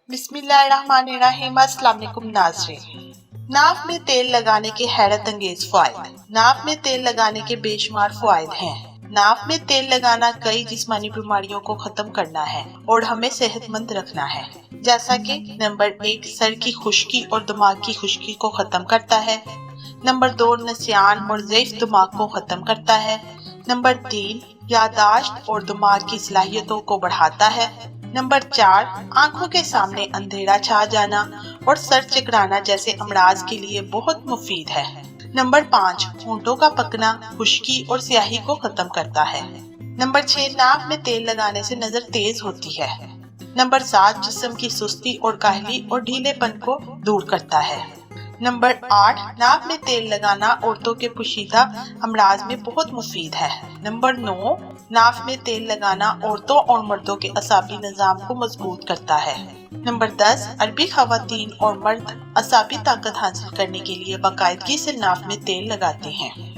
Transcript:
बिस्मिल्लाहिर्रहमानिर्रहीम। अस्सलाम वालेकुम नाज़रीन। नाक में तेल लगाने के हैरत अंगेज फ़वाइद। नाक में तेल लगाने के बेशुमार फ़वाइद हैं। नाक में तेल लगाना कई जिस्मानी बीमारियों को खत्म करना है और हमें सेहतमंद रखना है। जैसा कि नंबर 1 सर की खुश्की और दिमाग की खुश्की को खत्म करता है। नंबर 2 नसियान और ज़ईफ़ दिमाग को खत्म करता है। नंबर 3 याददाश्त और दिमाग की सलाहियतों को बढ़ाता है। नंबर 4 आंखों के सामने अंधेरा छा जाना और सर चकराना जैसे अमराज के लिए बहुत मुफीद है। नंबर 5 होंठों का पकना, खुश्की और स्याही को खत्म करता है। नंबर 6 नाक में तेल लगाने से नजर तेज होती है। नंबर 7 जिस्म की सुस्ती और काहली और ढीलेपन को दूर करता है। नंबर 8 नाक में तेल लगाना औरतों के पोशीदा अमराज में बहुत मुफीद है। नंबर 9 नाक में तेल लगाना औरतों और मर्दों के असाबी निजाम को मजबूत करता है। नंबर 10 अरबी खवातीन और मर्द असाबी ताकत हासिल करने के लिए बाकायदगी से नाक में तेल लगाते हैं।